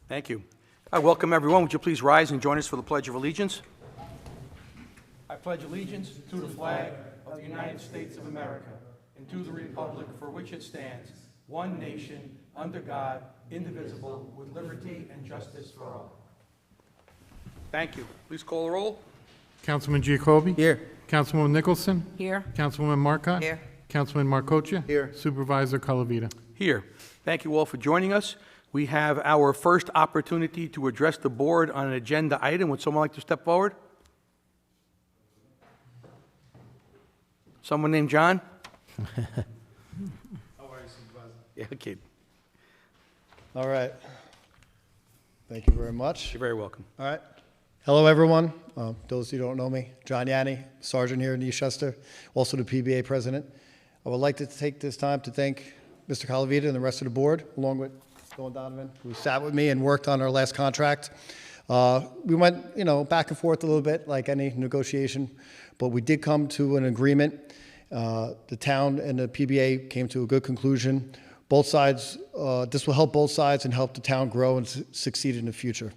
Thank you. I welcome everyone. Would you please rise and join us for the Pledge of Allegiance? I pledge allegiance to the flag of the United States of America and to the republic for which it stands, one nation, under God, indivisible, with liberty and justice for all. Thank you. Please call the roll. Councilman Giacobbe? Here. Councilwoman Nicholson? Here. Councilwoman Marcotte? Here. Councilman Marcocha? Here. Supervisor Calavita? Here. Thank you all for joining us. We have our first opportunity to address the board on an agenda item. Would someone like to step forward? Someone named John? How are you, Supervisor? Yeah, okay. All right. Thank you very much. You're very welcome. All right. Hello, everyone. Those who don't know me, John Yanni, Sergeant here in Eastchester, also the PBA President. I would like to take this time to thank Mr. Calavita and the rest of the board, along with Bill Donovan, who sat with me and worked on our last contract. We went, back and forth a little bit, like any negotiation, but we did come to an agreement. The town and the PBA came to a good conclusion. Both sides, this will help both sides and help the town grow and succeed in the future.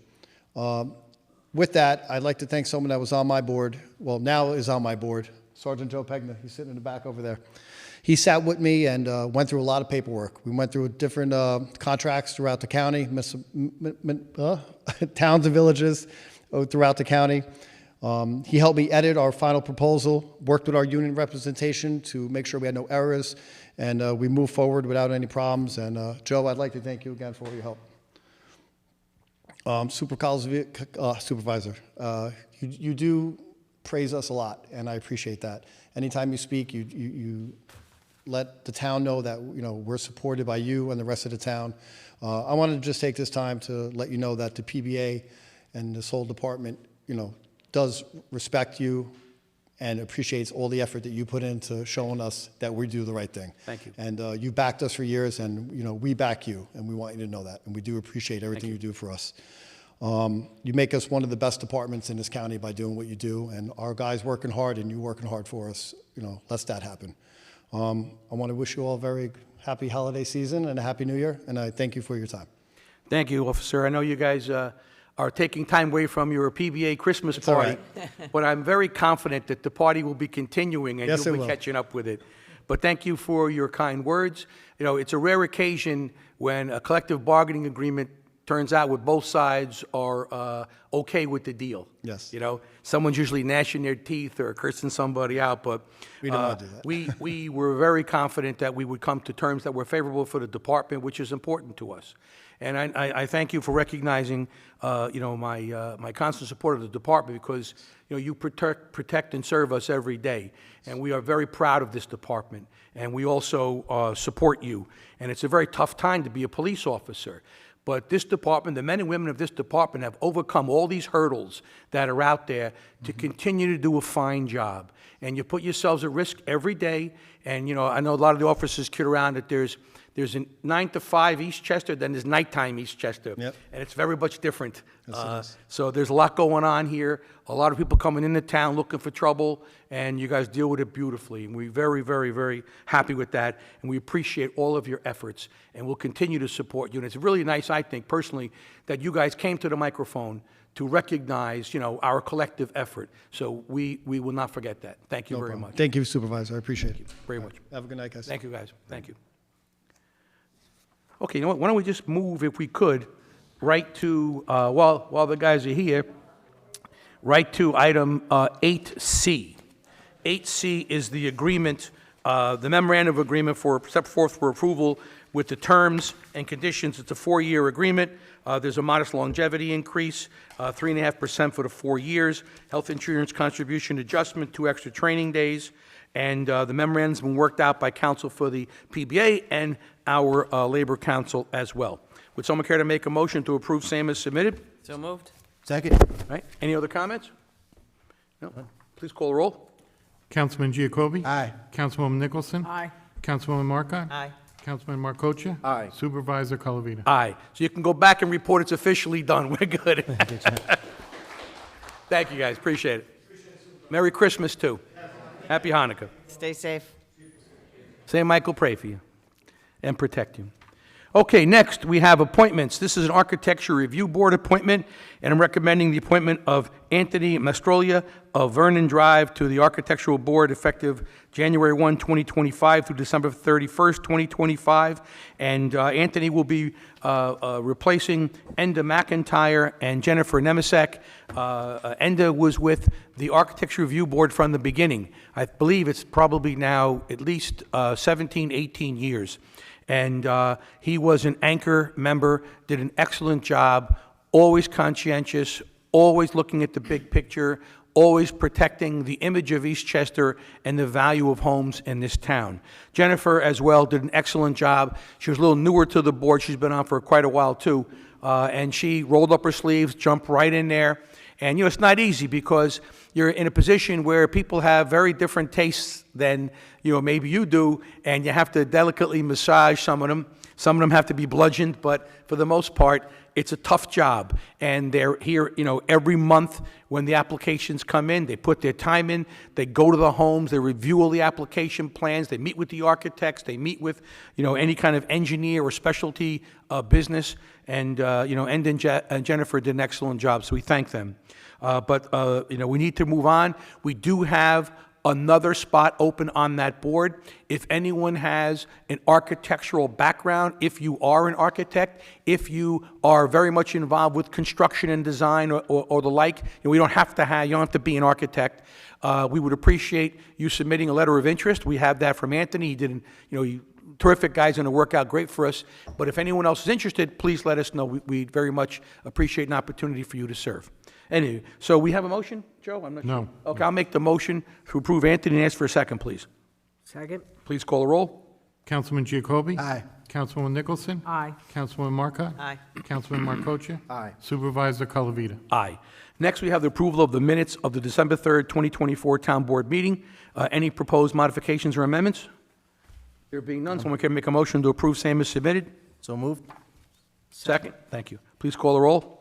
With that, I'd like to thank someone that was on my board, well, now is on my board, Sergeant Joe Pegna. He's sitting in the back over there. He sat with me and went through a lot of paperwork. We went through different contracts throughout the county, towns and villages throughout the county. He helped me edit our final proposal, worked with our union representation to make sure we had no errors, and we moved forward without any problems. And Joe, I'd like to thank you again for all your help. Supervisor, you do praise us a lot, and I appreciate that. Anytime you speak, you let the town know that we're supported by you and the rest of the town. I wanted to just take this time to let you know that the PBA and this whole department, does respect you and appreciates all the effort that you put into showing us that we do the right thing. Thank you. And you backed us for years, and we back you, and we want you to know that. And we do appreciate everything you do for us. You make us one of the best departments in this county by doing what you do, and our guys working hard and you working hard for us. Lets that happen. I want to wish you all a very happy holiday season and a happy new year, and I thank you for your time. Thank you, officer. I know you guys are taking time away from your PBA Christmas It's all party, right. but I'm very confident that the party will be continuing and Yes, you'll it be will. catching up with it. But thank you for your kind words. It's a rare occasion when a collective bargaining agreement turns out with both sides are okay with the deal. Yes. Someone's usually gnashing their teeth or cursing somebody out, but We don't want to do that. we were very confident that we would come to terms that were favorable for the department, which is important to us. And I thank you for recognizing, my constant support of the department, because, you protect and serve us every day. And we are very proud of this department. And we also support you. And it's a very tough time to be a police officer. But this department, the men and women of this department have overcome all these hurdles that are out there to continue to do a fine job. And you put yourselves at risk every day. And, I know a lot of the officers kid around that there's a 9 to 5 Eastchester, then there's nighttime Eastchester. Yep. And it's very much different. Yes, So there's a lot going on here, a lot of people coming into town looking for trouble, and you guys deal with it beautifully. And we're very, very, very happy with that, and we appreciate all of your efforts, and we'll continue to support you. And it's really nice, I think, personally, that you guys came to the microphone to recognize, our collective effort. So we will not forget that. Thank you No very problem. much. Thank you, Supervisor. I appreciate it. Very much. Have a good night, guys. Thank you, guys. Thank you. Okay, you know what? Why don't we just move, if we could, right to, while the guys are here, right to item 8C. 8C is the agreement, the memorandum of agreement set forth for approval with the terms and conditions. It's a 4-year agreement. There's a modest longevity increase, 3.5% for the 4 years, health insurance contribution adjustment, 2 extra training days, and the memorandum's been worked out by counsel for the PBA and our Labor Council as well. Would someone care to make a motion to approve same as submitted? So moved. Second. All right. Any other comments? No. Please call the roll. Councilman Giacobbe? Aye. Councilwoman Nicholson? Aye. Councilwoman Marcotte? Aye. Councilman Marcocha? Aye. Supervisor Calavita? Aye. So you can go back and report it's officially done. We're good. Thank you, guys. Appreciate it. Merry Christmas, too. Happy Hanukkah. Stay safe. St. Michael pray for you and protect you. Okay, next, we have appointments. This is an Architecture Review Board appointment, and I'm recommending the appointment of Anthony Mastrolia of Vernon Drive to the Architectural Board effective January 1, 2025 through December 31st, 2025. And Anthony will be replacing Enda McIntyre and Jennifer Nemisek. Enda was with the Architecture Review Board from the beginning. I believe it's probably now at least 17, 18 years. And he was an anchor member, did an excellent job, always conscientious, always looking at the big picture, always protecting the image of Eastchester and the value of homes in this town. Jennifer, as well, did an excellent job. She was a little newer to the board. She's been on for quite a while, too. And she rolled up her sleeves, jumped right in there. And, it's not easy because you're in a position where people have very different tastes than, maybe you do, and you have to delicately massage some of them. Some of them have to be bludgeoned, but for the most part, it's a tough job. And they're here, every month when the applications come in, they put their time in, they go to the homes, they review all the application plans, they meet with the architects, they meet with, any kind of engineer or specialty business. And, Enda and Jennifer did an excellent job, so we thank them. But we need to move on. We do have another spot open on that board. If anyone has an architectural background, if you are an architect, if you are very much involved with construction and design or the like, we don't have to have, you don't have to be an architect. We would appreciate you submitting a letter of interest. We have that from Anthony. He did, terrific guy's going to work out great for us. But if anyone else is interested, please let us know. We'd very much appreciate an opportunity for you to serve. Anyway, so we have a motion, Joe? I'm not No. sure. Okay, I'll make the motion to approve Anthony and ask for a second, please. Second. Please call the roll. Councilman Giacobbe? Aye. Councilwoman Nicholson? Aye. Councilwoman Marcotte? Aye. Councilman Marcocha? Aye. Supervisor Calavita? Aye. Next, we have the approval of the minutes of the December 3rd, 2024 Town Board meeting. Any proposed modifications or amendments? There being none, someone can make a motion to approve same as submitted? So moved. Second. Thank you. Please call the roll.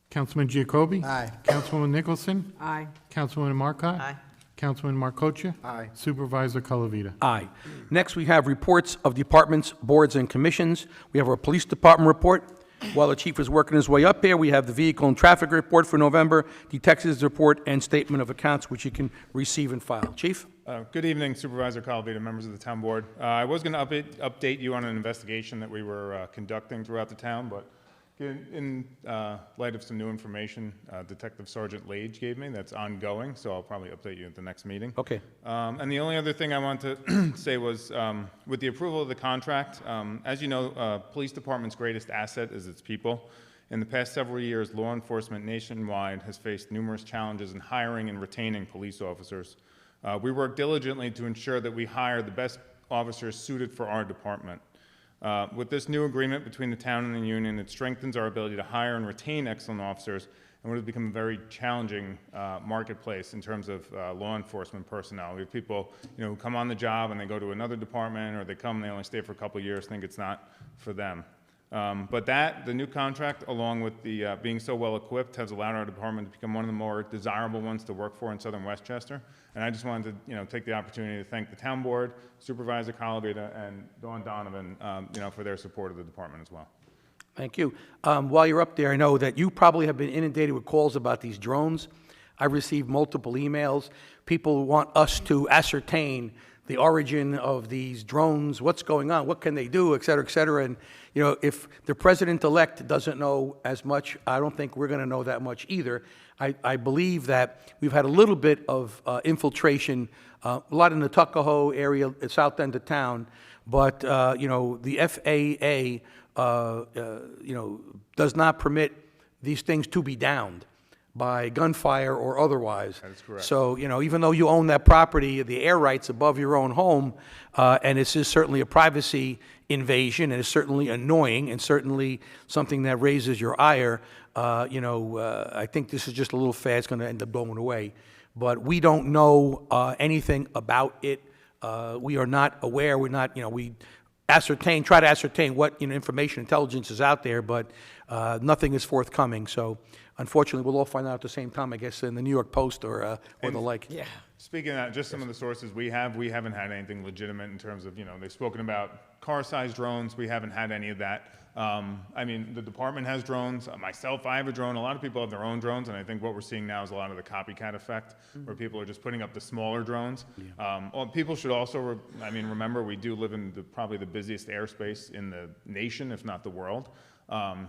Councilman Giacobbe? Aye. Councilwoman Nicholson? Aye. Councilwoman Marcotte? Aye. Councilman Marcocha? Aye. Supervisor Calavita? Aye. Next, we have reports of departments, boards, and commissions. We have our police department report. While the chief is working his way up here, we have the vehicle and traffic report for November, detective's report, and statement of accounts, which you can receive and file. Chief? Good evening, Supervisor Calavita, members of the town board. I was going to update you on an investigation that we were conducting throughout the town, but in light of some new information Detective Sergeant Lage gave me that's ongoing, so I'll probably update you at the next meeting. Okay. And the only other thing I want to say was, with the approval of the contract, as you know, police department's greatest asset is its people. In the past several years, law enforcement nationwide has faced numerous challenges in hiring and retaining police officers. We work diligently to ensure that we hire the best officers suited for our department. With this new agreement between the town and the union, it strengthens our ability to hire and retain excellent officers and what has become a very challenging marketplace in terms of law enforcement personnel. We have people, who come on the job and they go to another department, or they come and they only stay for a couple of years, think it's not for them. But the new contract, along with the being so well equipped, has allowed our department to become one of the more desirable ones to work for in southern Westchester. And I just wanted to, take the opportunity to thank the town board, Supervisor Calavita, and Dawn Donovan, for their support of the department as well. Thank you. While you're up there, I know that you probably have been inundated with calls about these drones. I received multiple emails. People want us to ascertain the origin of these drones, what's going on, what can they do, et cetera, et cetera. And, if the president-elect doesn't know as much, I don't think we're going to know that much either. I believe that we've had a little bit of infiltration, a lot in the Tuckahoe area, south end of town, but, the FAA, does not permit these things to be downed by gunfire or otherwise. That is correct. So, even though you own that property, the air rights above your own home, and this is certainly a privacy invasion, and it's certainly annoying, and certainly something that raises your ire, I think this is just a little fad. It's going to end up going away. But we don't know anything about it. We are not aware. We're not, we try to ascertain what information intelligence is out there, but nothing is forthcoming. So unfortunately, we'll all find out at the same time, I guess, in the New York Post or the like. Yeah. Speaking of that, just some of the sources we haven't had anything legitimate in terms of, they've spoken about car-sized drones. We haven't had any of that. I mean, the department has drones. Myself, I have a drone. A lot of people have their own drones, and I think what we're seeing now is a lot of the copycat effect, where people are just putting up the smaller drones. People should also, remember we do live in probably the busiest airspace in the nation, if not the world.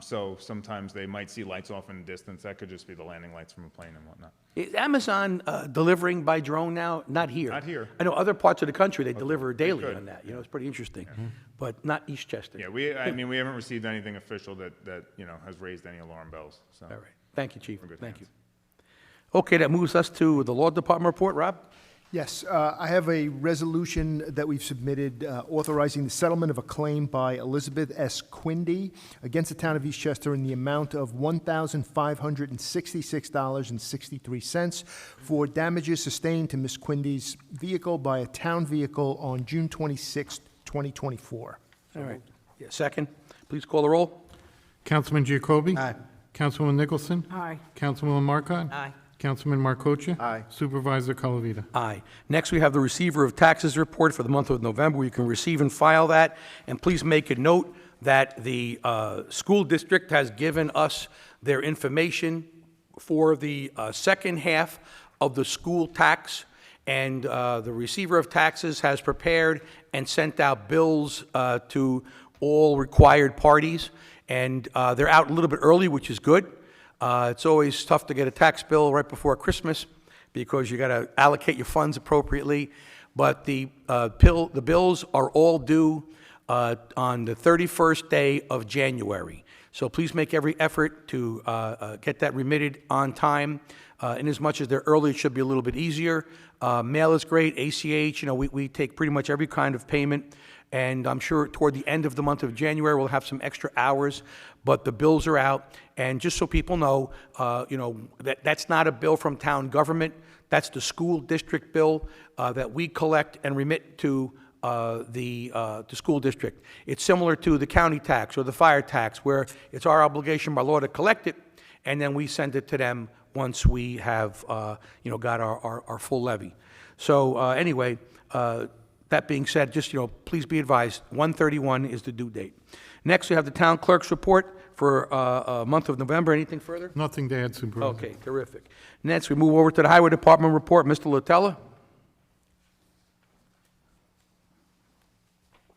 So sometimes they might see lights off in the distance. That could just be the landing lights from a plane and whatnot. Is Amazon delivering by drone now? Not here. Not here. I know other parts of the country, they deliver daily on that. It's pretty interesting. But not Eastchester. Yeah, we haven't received anything official that has raised any alarm bells. So. All right. Thank you, Chief. We're good Thank hands. you. Okay, that moves us to the Law Department report. Rob? Yes, I have a resolution that we've submitted authorizing the settlement of a claim by Elizabeth S. Quindy against the town of Eastchester in the amount of $1,566.63 for damages sustained to Ms. Quindy's vehicle by a town vehicle on June 26, 2024. All right. Yeah, second. Please call the roll. Councilman Giacobbe? Aye. Councilwoman Nicholson? Aye. Councilwoman Marcotte? Aye. Councilman Marcocha? Aye. Supervisor Colavita? Aye. Next, we have the receiver of taxes report for the month of November. You can receive and file that. And please make a note that the school district has given us their information for the second half of the school tax. And the receiver of taxes has prepared and sent out bills to all required parties. And they're out a little bit early, which is good. It's always tough to get a tax bill right before Christmas because you got to allocate your funds appropriately. But the bills are all due on the 31st day of January. So please make every effort to get that remitted on time. In as much as they're early, it should be a little bit easier. Mail is great. ACH, we take pretty much every kind of payment. And I'm sure toward the end of the month of January, we'll have some extra hours. But the bills are out. And just so people know, that's not a bill from town government. That's the school district bill that we collect and remit to the school district. It's similar to the county tax or the fire tax, where it's our obligation by law to collect it, and then we send it to them once we have, got our full levy. So anyway, that being said, just, please be advised, 1/31 is the due date. Next, we have the town clerk's report for month of November. Anything further? Nothing to add, Supervisor. Okay, terrific. Next, we move over to the Highway Department report. Mr. Latella?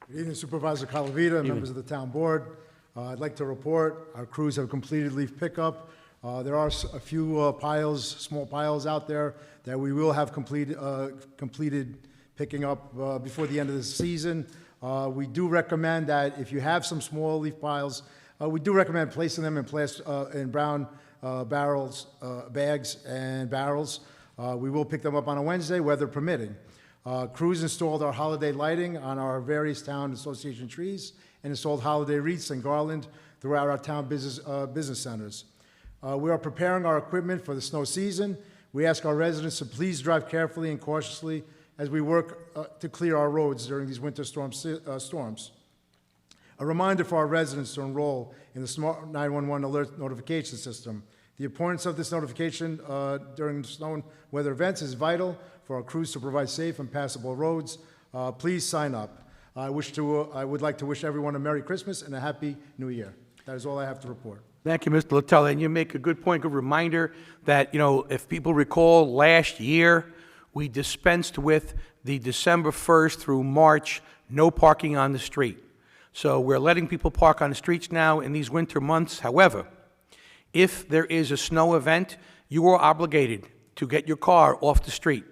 Good evening, Supervisor Calavita, members of the town board. I'd like to report our crews have completed leaf pickup. There are a few small piles out there that we will have completed picking up before the end of the season. We do recommend that if you have some small leaf piles, we do recommend placing them in brown bags and barrels. We will pick them up on a Wednesday, weather permitting. Crews installed our holiday lighting on our various town association trees and installed holiday wreaths and garland throughout our town business centers. We are preparing our equipment for the snow season. We ask our residents to please drive carefully and cautiously as we work to clear our roads during these winter storms. A reminder for our residents to enroll in the Smart 911 Alert Notification System. The importance of this notification during snow and weather events is vital for our crews to provide safe and passable roads. Please sign up. I would like to wish everyone a Merry Christmas and a Happy New Year. That is all I have to report. Thank you, Mr. Latella. And you make a good point, good reminder that, if people recall, last year we dispensed with the December 1st through March, no parking on the street. So we're letting people park on the streets now in these winter months. However, if there is a snow event, you are obligated to get your car off the street.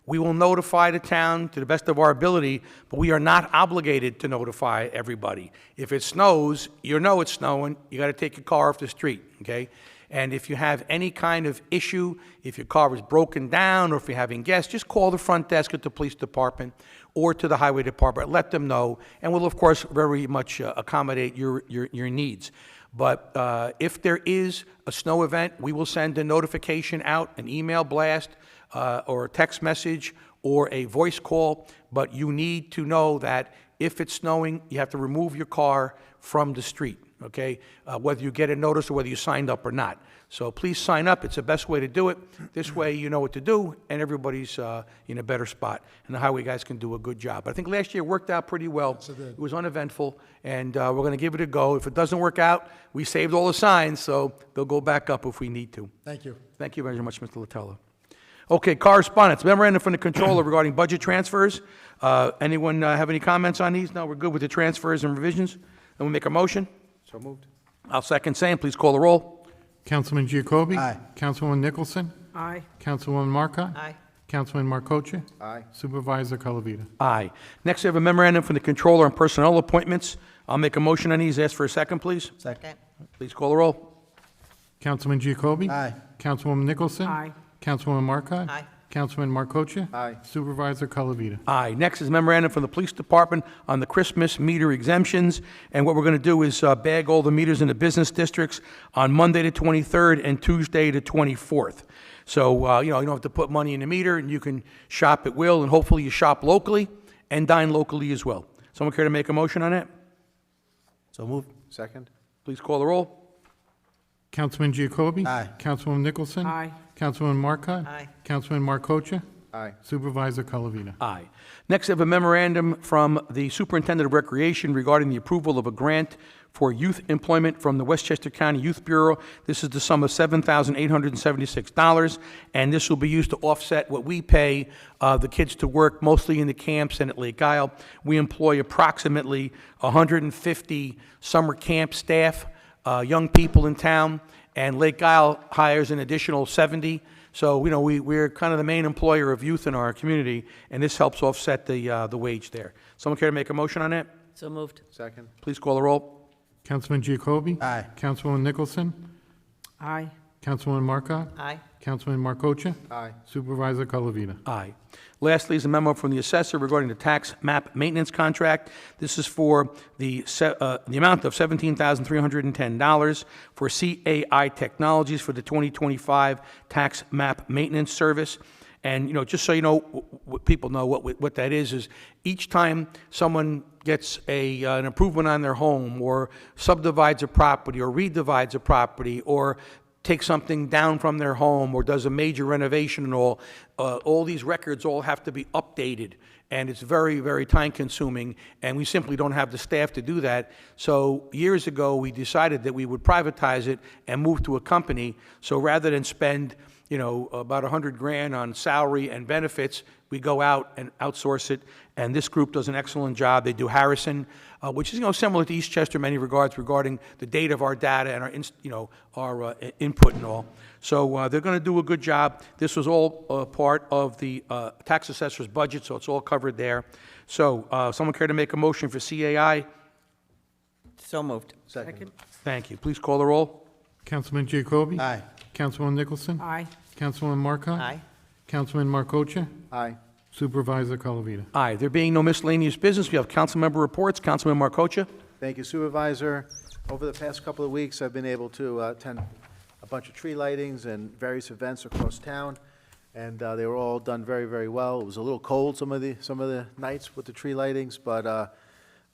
We will notify the town to the best of our ability, but we are not obligated to notify everybody. If it snows, you know it's snowing, you got to take your car off the street, okay? And if you have any kind of issue, if your car is broken down or if you're having guests, just call the front desk at the police department or to the highway department. Let them know, and we'll, of course, very much accommodate your needs. But if there is a snow event, we will send a notification out, an email blast, or a text message, or a voice call. But you need to know that if it's snowing, you have to remove your car from the street, okay? Whether you get a notice or whether you signed up or not. So please sign up. It's the best way to do it. This way you know what to do, and everybody's in a better spot. And the highway guys can do a good job. But I think last year worked out pretty well. It was uneventful, and we're going to give it a go. If it doesn't work out, we saved all the signs, so they'll go back up if we need to. Thank you. Thank you very much, Mr. Latello. Okay, correspondence. Memorandum from the controller regarding budget transfers. Anyone have any comments on these? No, we're good with the transfers and revisions. Then we make a motion. So moved. I'll second same. Please call the roll. Councilman Giacobbe? Aye. Councilwoman Nicholson? Aye. Councilwoman Marcotte? Aye. Councilman Markocha? Aye. Supervisor Calavita? Aye. Next, we have a memorandum from the controller on personnel appointments. I'll make a motion on these. Ask for a second, please. Second. Please call the roll. Councilman Giacobbe? Aye. Councilwoman Nicholson? Aye. Councilwoman Marcotte? Aye. Councilman Markocha? Aye. Supervisor Calavita? Aye. Next is memorandum from the police department on the Christmas meter exemptions. And what we're going to do is bag all the meters in the business districts on Monday the 23rd and Tuesday the 24th. So, you don't have to put money in the meter, and you can shop at will, and hopefully you shop locally and dine locally as well. Someone care to make a motion on that? So moved. Second. Please call the roll. Councilman Giacobbe? Aye. Councilwoman Nicholson? Aye. Councilwoman Marcotte? Aye. Councilman Markocha? Aye. Supervisor Calavita? Aye. Next, I have a memorandum from the Superintendent of Recreation regarding the approval of a grant for youth employment from the Westchester County Youth Bureau. This is the sum of $7,876, and this will be used to offset what we pay the kids to work, mostly in the camps and at Lake Isle. We employ approximately 150 summer camp staff, young people in town, and Lake Isle hires an additional 70. So, we're kind of the main employer of youth in our community, and this helps offset the wage there. Someone care to make a motion on that? So moved. Second. Please call the roll. Councilman Giacobbe? Aye. Councilwoman Nicholson? Aye. Councilwoman Marcotte? Aye. Councilman Markocha? Aye. Supervisor Calavita? Aye. Lastly is a memo from the assessor regarding the tax map maintenance contract. This is for the amount of $17,310 for CAI Technologies for the 2025 tax map maintenance service. And, just so you know, people know what that is each time someone gets an improvement on their home, or subdivides a property, or redivides a property, or takes something down from their home, or does a major renovation and all these records all have to be updated. And it's very, very time-consuming, and we simply don't have the staff to do that. So years ago, we decided that we would privatize it and move to a company. So rather than spend, about $100,000 on salary and benefits, we go out and outsource it. And this group does an excellent job. They do Harrison, which is, similar to Eastchester in many regards regarding the date of our data and our input and all. So they're going to do a good job. This was all part of the tax assessor's budget, so it's all covered there. So someone care to make a motion for CAI? So moved. Second. Thank you. Please call the roll. Councilman Giacobbe? Aye. Councilwoman Nicholson? Aye. Councilwoman Marcotte? Aye. Councilman Markocha? Aye. Supervisor Calavita? Aye. There being no miscellaneous business, we have council member reports. Councilman Markocha? Thank you, Supervisor. Over the past couple of weeks, I've been able to attend a bunch of tree lightings and various events across town, and they were all done very, very well. It was a little cold some of the nights with the tree lightings, but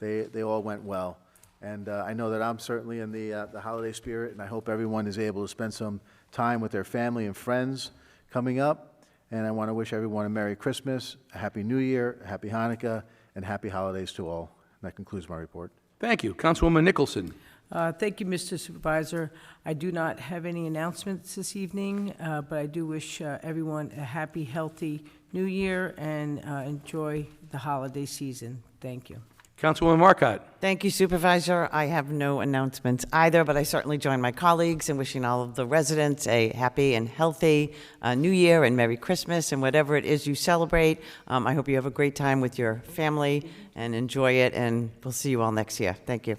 they all went well. And I know that I'm certainly in the holiday spirit, and I hope everyone is able to spend some time with their family and friends coming up. And I want to wish everyone a Merry Christmas, a Happy New Year, a Happy Hanukkah, and Happy Holidays to all. And that concludes my report. Thank you. Councilwoman Nicholson? Thank you, Mr. Supervisor. I do not have any announcements this evening, but I do wish everyone a happy, healthy New Year and enjoy the holiday season. Thank you. Councilwoman Marcotte? Thank you, Supervisor. I have no announcements either, but I certainly join my colleagues in wishing all of the residents a happy and healthy New Year and Merry Christmas, and whatever it is you celebrate. I hope you have a great time with your family and enjoy it, and we'll see you all next year. Thank you.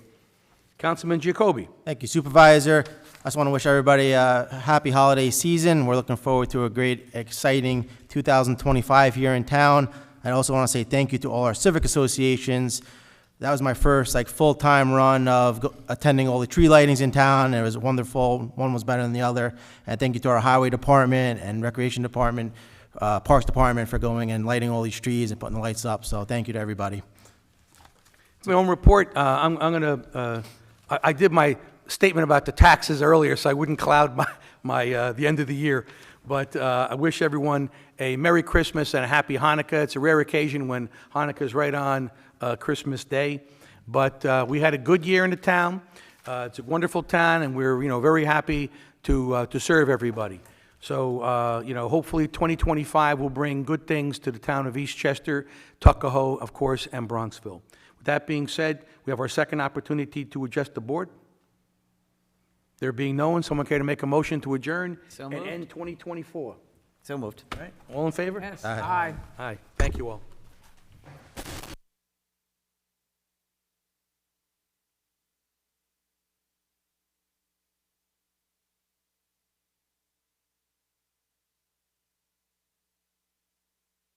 Councilman Giacobbe? Thank you, Supervisor. I just want to wish everybody a happy holiday season. We're looking forward to a great, exciting 2025 here in town. I also want to say thank you to all our civic associations. That was my first full-time run of attending all the tree lightings in town. It was wonderful. One was better than the other. And thank you to our highway department and recreation department, parks department for going and lighting all these trees and putting the lights up. So thank you to everybody. My own report, I'm going to I did my statement about the taxes earlier, so I wouldn't cloud the end of the year. But I wish everyone a Merry Christmas and a Happy Hanukkah. It's a rare occasion when Hanukkah is right on Christmas Day. But we had a good year in the town. It's a wonderful town, and we're, very happy to serve everybody. So, hopefully 2025 will bring good things to the town of Eastchester, Tuckahoe, of course, and Bronxville. With that being said, we have our second opportunity to address the board. There being no one, someone care to make a motion to adjourn So and moved. end 2024? So moved. All right, all in favor? Yes, aye. Aye, thank you all.